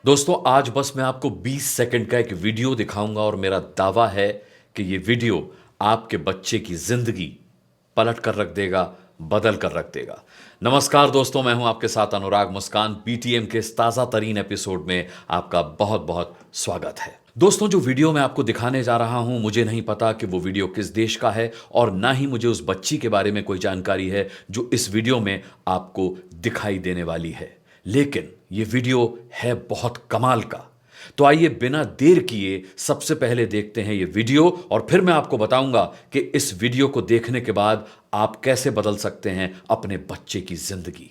दोस्तों आज बस मैं आपको 20 सेकंड का एक वीडियो दिखाऊंगा और मेरा दावा है कि ये वीडियो आपके बच्चे की जिंदगी पलट कर रख देगा, बदल कर रख देगा। नमस्कार दोस्तों, मैं हूं आपके साथ अनुराग मुस्कान। बीटीएम के इस ताजा तरीन एपिसोड में आपका बहुत बहुत स्वागत है। दोस्तों, जो वीडियो मैं आपको दिखाने जा रहा हूं, मुझे नहीं पता कि वो वीडियो किस देश का है और ना ही मुझे उस बच्ची के बारे में कोई जानकारी है जो इस वीडियो में आपको दिखाई देने वाली है, लेकिन ये वीडियो है बहुत कमाल का। तो आइए बिना देर किए सबसे पहले देखते हैं ये वीडियो और फिर मैं आपको बताऊंगा कि इस वीडियो को देखने के बाद आप कैसे बदल सकते हैं अपने बच्चे की जिंदगी।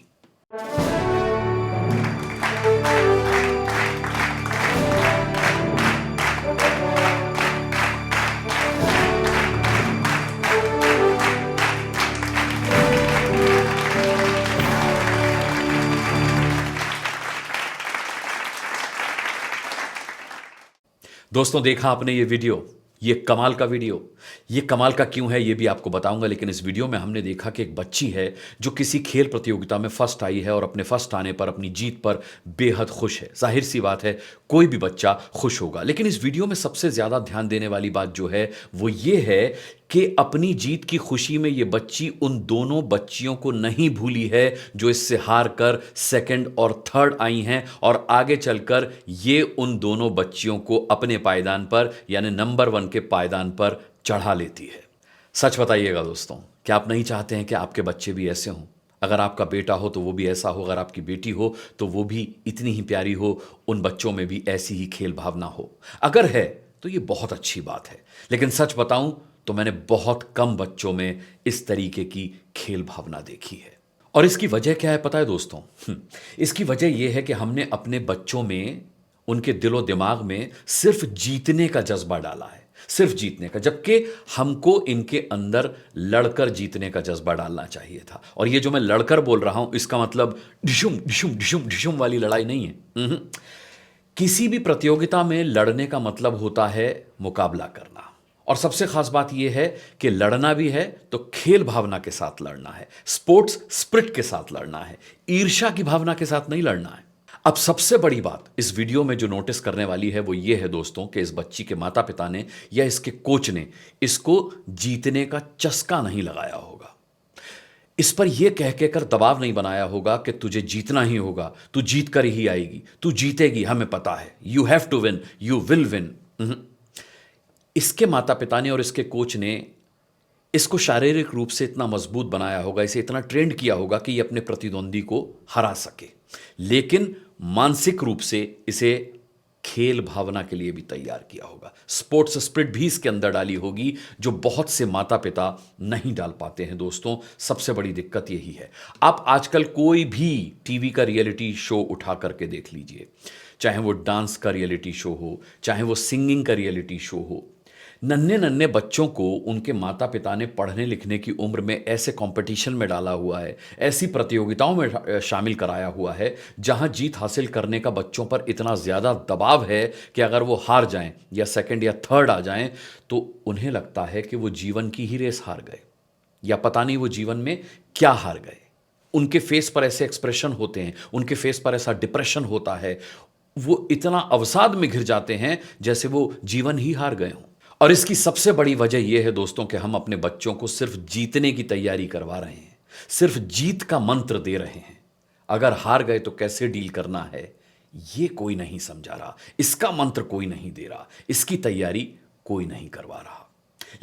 दोस्तों, देखा आपने ये वीडियो? ये कमाल का वीडियो। ये कमाल का क्यों है ये भी आपको बताऊंगा, लेकिन इस वीडियो में हमने देखा कि एक बच्ची है जो किसी खेल प्रतियोगिता में फर्स्ट आई है और अपने फर्स्ट आने पर, अपनी जीत पर बेहद खुश है। जाहिर सी बात है, कोई भी बच्चा खुश होगा। लेकिन इस वीडियो में सबसे ज्यादा ध्यान देने वाली बात जो है वो ये है कि अपनी जीत की खुशी में ये बच्ची उन दोनों बच्चियों को नहीं भूली है जो इससे हार कर सेकंड और थर्ड आई हैं, और आगे चलकर ये उन दोनों बच्चियों को अपने पायदान पर यानी नंबर 1 के पायदान पर चढ़ा लेती है। सच बताइएगा दोस्तों, क्या आप नहीं चाहते हैं कि आपके बच्चे भी ऐसे हों? अगर आपका बेटा हो तो वो भी ऐसा हो, अगर आपकी बेटी हो तो वो भी इतनी ही प्यारी हो, उन बच्चों में भी ऐसी ही खेल भावना हो। अगर है तो ये बहुत अच्छी बात है, लेकिन सच बताऊं तो मैंने बहुत कम बच्चों में इस तरीके की खेल भावना देखी है। और इसकी वजह क्या है पता है दोस्तों? इसकी वजह यह है कि हमने अपने बच्चों में, उनके दिलो दिमाग में सिर्फ जीतने का जज्बा डाला है, सिर्फ जीतने का, जबकि हमको इनके अंदर लड़कर जीतने का जज्बा डालना चाहिए था। और ये जो मैं लड़कर बोल रहा हूं, इसका मतलब डिशुम डिशुम डिशुम डिशुम वाली लड़ाई नहीं है। किसी भी प्रतियोगिता में लड़ने का मतलब होता है मुकाबला करना। और सबसे खास बात यह है कि लड़ना भी है तो खेल भावना के साथ लड़ना है, स्पोर्ट्स स्पिरिट के साथ लड़ना है, ईर्ष्या की भावना के साथ नहीं लड़ना है। अब सबसे बड़ी बात इस वीडियो में जो नोटिस करने वाली है वो ये है दोस्तों कि इस बच्ची के माता पिता ने या इसके कोच ने इसको जीतने का चस्का नहीं लगाया होगा। इस पर यह कह कहकर दबाव नहीं बनाया होगा कि तुझे जीतना ही होगा, तू जीत कर ही आएगी, तू जीतेगी, हमें पता है, you have to win, you will win. इसके माता पिता ने और इसके कोच ने इसको शारीरिक रूप से इतना मजबूत बनाया होगा, इसे इतना ट्रेंड किया होगा कि ये अपने प्रतिद्वंदी को हरा सके, लेकिन मानसिक रूप से इसे खेल भावना के लिए भी तैयार किया होगा। स्पोर्ट्स स्पिरिट भी इसके अंदर डाली होगी, जो बहुत से माता पिता नहीं डाल पाते हैं दोस्तों। सबसे बड़ी दिक्कत यही है। आप आजकल कोई भी टीवी का रियलिटी शो उठा करके देख लीजिए, चाहे वो डांस का रियलिटी शो हो, चाहे वो सिंगिंग का रियलिटी शो हो, नन्हे नन्हे बच्चों को उनके माता पिता ने पढ़ने लिखने की उम्र में ऐसे कंपटीशन में डाला हुआ है, ऐसी प्रतियोगिताओं में शामिल कराया हुआ है जहां जीत हासिल करने का बच्चों पर इतना ज़्यादा दबाव है कि अगर वो हार जाएं या सेकंड या थर्ड आ जाएं तो उन्हें लगता है कि वो जीवन की ही रेस हार गए, या पता नहीं वो जीवन में क्या हार गए। उनके फेस पर ऐसे एक्सप्रेशन होते हैं, उनके फेस पर ऐसा डिप्रेशन होता है, वो इतना अवसाद में घिर जाते हैं जैसे वो जीवन ही हार गए हों। और इसकी सबसे बड़ी वजह यह है दोस्तों कि हम अपने बच्चों को सिर्फ जीतने की तैयारी करवा रहे हैं, सिर्फ जीत का मंत्र दे रहे हैं। अगर हार गए तो कैसे डील करना है यह कोई नहीं समझा रहा, इसका मंत्र कोई नहीं दे रहा, इसकी तैयारी कोई नहीं करवा रहा।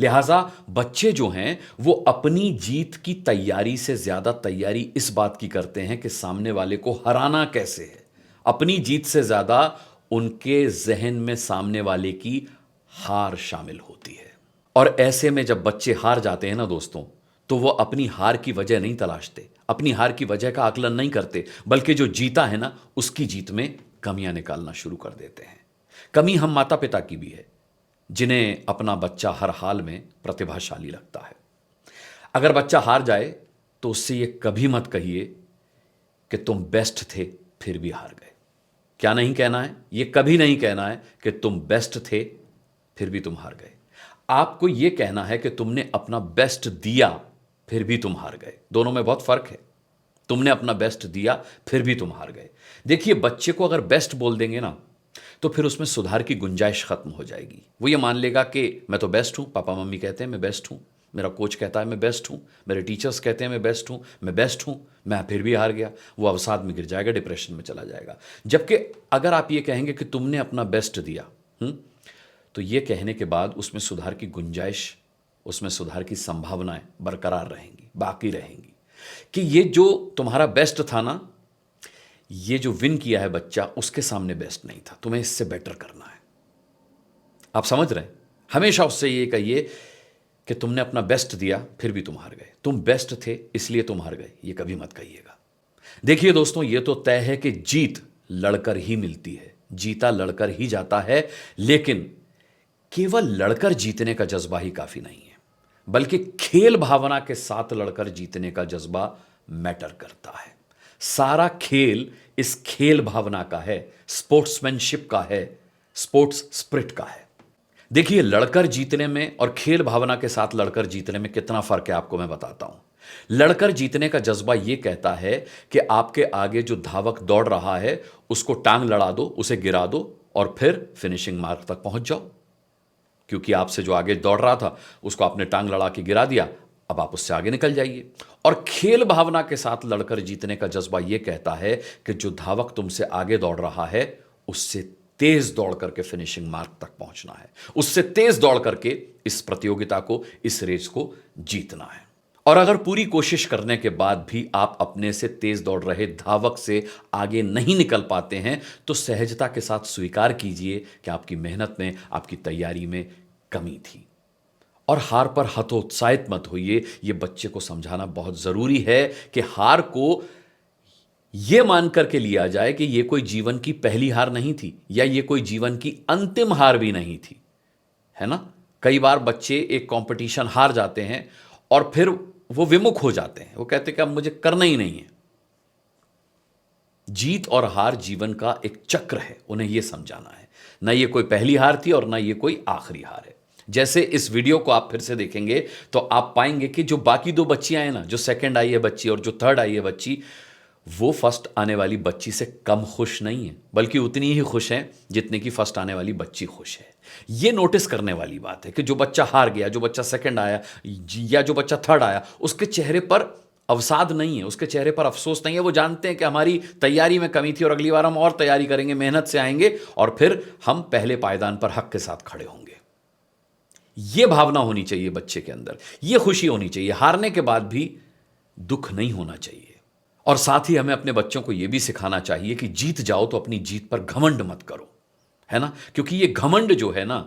लिहाजा बच्चे जो हैं वो अपनी जीत की तैयारी से ज्यादा तैयारी इस बात की करते हैं कि सामने वाले को हराना कैसे है। अपनी जीत से ज्यादा उनके जहन में सामने वाले की हार शामिल होती है। और ऐसे में जब बच्चे हार जाते हैं ना दोस्तों, तो वो अपनी हार की वजह नहीं तलाशते, अपनी हार की वजह का आकलन नहीं करते, बल्कि जो जीता है ना उसकी जीत में कमियां निकालना शुरू कर देते हैं। कमी हम माता पिता की भी है, जिन्हें अपना बच्चा हर हाल में प्रतिभाशाली लगता है। अगर बच्चा हार जाए तो उससे ये कभी मत कहिए कि तुम बेस्ट थे फिर भी हार गए। क्या नहीं कहना है? ये कभी नहीं कहना है कि तुम बेस्ट थे फिर भी तुम हार गए। आपको यह कहना है कि तुमने अपना बेस्ट दिया फिर भी तुम हार गए। दोनों में बहुत फर्क है। तुमने अपना बेस्ट दिया, फिर भी तुम हार गए। देखिए, बच्चे को अगर बेस्ट बोल देंगे ना, तो फिर उसमें सुधार की गुंजाइश खत्म हो जाएगी। वो ये मान लेगा कि मैं तो बेस्ट हूं, पापा मम्मी कहते हैं मैं बेस्ट हूं, मेरा कोच कहता है मैं बेस्ट हूं, मेरे टीचर्स कहते हैं मैं बेस्ट हूं, मैं फिर भी हार गया। वो अवसाद में गिर जाएगा, डिप्रेशन में चला जाएगा। जबकि अगर आप ये कहेंगे कि तुमने अपना बेस्ट दिया, तो ये कहने के बाद उसमें सुधार की गुंजाइश, उसमें सुधार की संभावनाएं बरकरार रहेंगी, बाकी रहेंगी, कि ये जो तुम्हारा बेस्ट था ना, ये जो विन किया है बच्चा, उसके सामने बेस्ट नहीं था, तुम्हें इससे बेटर करना है। आप समझ रहे हैं? हमेशा उससे ये कहिए कि तुमने अपना बेस्ट दिया, फिर भी तुम हार गए, तुम बेस्ट थे इसलिए तुम हार गए, ये कभी मत कहिएगा। देखिए दोस्तों, ये तो तय है कि जीत लड़कर ही मिलती है, जीता लड़कर ही जाता है, लेकिन केवल लड़कर जीतने का जज्बा ही काफी नहीं है, बल्कि खेल भावना के साथ लड़कर जीतने का जज्बा मैटर करता है। सारा खेल इस खेल भावना का है, स्पोर्ट्समैनशिप का है, स्पोर्ट्स स्पिरिट का है। देखिए, लड़कर जीतने में और खेल भावना के साथ लड़कर जीतने में कितना फर्क है, आपको मैं बताता हूं। लड़कर जीतने का जज्बा यह कहता है कि आपके आगे जो धावक दौड़ रहा है, उसको टांग लड़ा दो, उसे गिरा दो और फिर फिनिशिंग मार्क तक पहुंच जाओ। क्योंकि आपसे जो आगे दौड़ रहा था, उसको आपने टांग लड़ा के गिरा दिया, अब आप उससे आगे निकल जाइए। और खेल भावना के साथ लड़कर जीतने का जज्बा यह कहता है कि जो धावक तुमसे आगे दौड़ रहा है, उससे तेज दौड़ करके फिनिशिंग मार्क तक पहुंचना है, उससे तेज दौड़ करके इस प्रतियोगिता को, इस रेस को जीतना है। और अगर पूरी कोशिश करने के बाद भी आप अपने से तेज दौड़ रहे धावक से आगे नहीं निकल पाते हैं, तो सहजता के साथ स्वीकार कीजिए कि आपकी मेहनत में, आपकी तैयारी में कमी थी। और हार पर हतोत्साहित मत होइए। यह बच्चे को समझाना बहुत जरूरी है कि हार को यह मान करके लिया जाए कि यह कोई जीवन की पहली हार नहीं थी, या यह कोई जीवन की अंतिम हार भी नहीं थी, है ना। कई बार बच्चे एक कंपटीशन हार जाते हैं और फिर वो विमुख हो जाते हैं, वो कहते हैं कि अब मुझे करना ही नहीं है। जीत और हार जीवन का एक चक्र है, उन्हें यह समझाना है। ना ये कोई पहली हार थी और ना ये कोई आखिरी हार है। जैसे इस वीडियो को आप फिर से देखेंगे तो आप पाएंगे कि जो बाकी दो बच्चियां हैं ना, जो सेकंड आई है बच्ची और जो थर्ड आई है बच्ची, वो फर्स्ट आने वाली बच्ची से कम खुश नहीं है, बल्कि उतनी ही खुश हैं जितने की फर्स्ट आने वाली बच्ची खुश है। ये नोटिस करने वाली बात है कि जो बच्चा हार गया, जो बच्चा सेकंड आया या जो बच्चा थर्ड आया, उसके चेहरे पर अवसाद नहीं है, उसके चेहरे पर अफसोस नहीं है। वो जानते हैं कि हमारी तैयारी में कमी थी और अगली बार हम और तैयारी करेंगे, मेहनत से आएंगे और फिर हम पहले पायदान पर हक के साथ खड़े होंगे। यह भावना होनी चाहिए बच्चे के अंदर, यह खुशी होनी चाहिए। हारने के बाद भी दुख नहीं होना चाहिए। और साथ ही हमें अपने बच्चों को यह भी सिखाना चाहिए कि जीत जाओ तो अपनी जीत पर घमंड मत करो, है ना। क्योंकि यह घमंड जो है ना,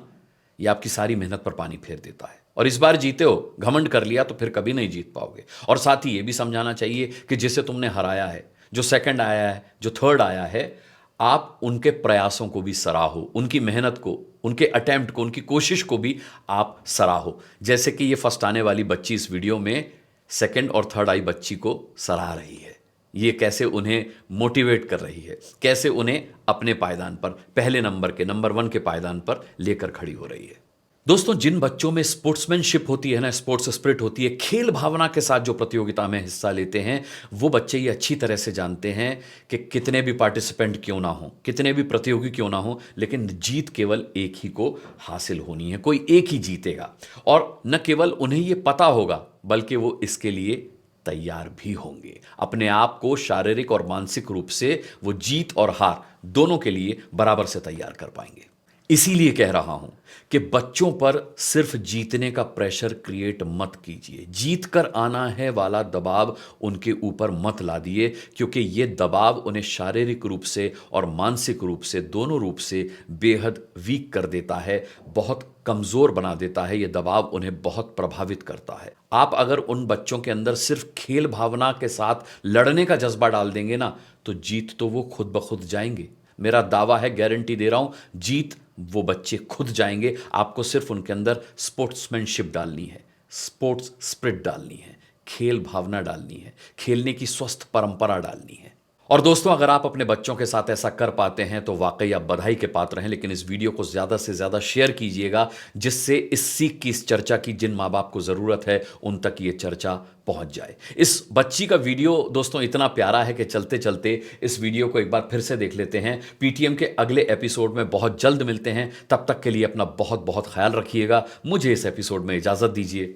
यह आपकी सारी मेहनत पर पानी फेर देता है। और इस बार जीते हो, घमंड कर लिया तो फिर कभी नहीं जीत पाओगे। और साथ ही यह भी समझाना चाहिए कि जिसे तुमने हराया है, जो सेकंड आया है, जो थर्ड आया है, आप उनके प्रयासों को भी सराहो, उनकी मेहनत को, उनके अटेम्प्ट को, उनकी कोशिश को भी आप सराहो। जैसे कि ये फर्स्ट आने वाली बच्ची इस वीडियो में सेकंड और थर्ड आई बच्ची को सराह रही है। ये कैसे उन्हें मोटिवेट कर रही है, कैसे उन्हें अपने पायदान पर, पहले नंबर के, नंबर 1 के पायदान पर लेकर खड़ी हो रही है। दोस्तों, जिन बच्चों में स्पोर्ट्समैनशिप होती है ना, स्पोर्ट्स स्पिरिट होती है, खेल भावना के साथ जो प्रतियोगिता में हिस्सा लेते हैं, वो बच्चे ये अच्छी तरह से जानते हैं कि कितने भी पार्टिसिपेंट क्यों ना हो, कितने भी प्रतियोगी क्यों ना हो, लेकिन जीत केवल एक ही को हासिल होनी है, कोई एक ही जीतेगा। और न केवल उन्हें ये पता होगा, बल्कि वो इसके लिए तैयार भी होंगे। अपने आप को शारीरिक और मानसिक रूप से वो जीत और हार दोनों के लिए बराबर से तैयार कर पाएंगे। इसीलिए कह रहा हूं कि बच्चों पर सिर्फ जीतने का प्रेशर क्रिएट मत कीजिए, जीत कर आना है वाला दबाव उनके ऊपर मत ला दिए, क्योंकि यह दबाव उन्हें शारीरिक रूप से और मानसिक रूप से, दोनों रूप से बेहद वीक कर देता है, बहुत कमजोर बना देता है। यह दबाव उन्हें बहुत प्रभावित करता है। आप अगर उन बच्चों के अंदर सिर्फ खेल भावना के साथ लड़ने का जज्बा डाल देंगे ना, तो जीत तो वो खुद ब खुद जाएंगे। मेरा दावा है, गारंटी दे रहा हूं, जीत वो बच्चे खुद जाएंगे। आपको सिर्फ उनके अंदर स्पोर्ट्समैनशिप डालनी है, स्पोर्ट्स स्पिरिट डालनी है, खेल भावना डालनी है, खेलने की स्वस्थ परंपरा डालनी है। और दोस्तों, अगर आप अपने बच्चों के साथ ऐसा कर पाते हैं तो वाकई आप बधाई के पात्र हैं, लेकिन इस वीडियो को ज़्यादा से ज़्यादा शेयर कीजिएगा, जिससे इस सीख की, इस चर्चा की जिन माँ बाप को ज़रूरत है उन तक ये चर्चा पहुंच जाए। इस बच्ची का वीडियो दोस्तों इतना प्यारा है कि चलते चलते इस वीडियो को एक बार फिर से देख लेते हैं। पीटीएम के अगले एपिसोड में बहुत जल्द मिलते हैं, तब तक के लिए अपना बहुत बहुत ख्याल रखिएगा। मुझे इस एपिसोड में इजाज़त दीजिए।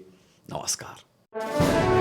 नमस्कार।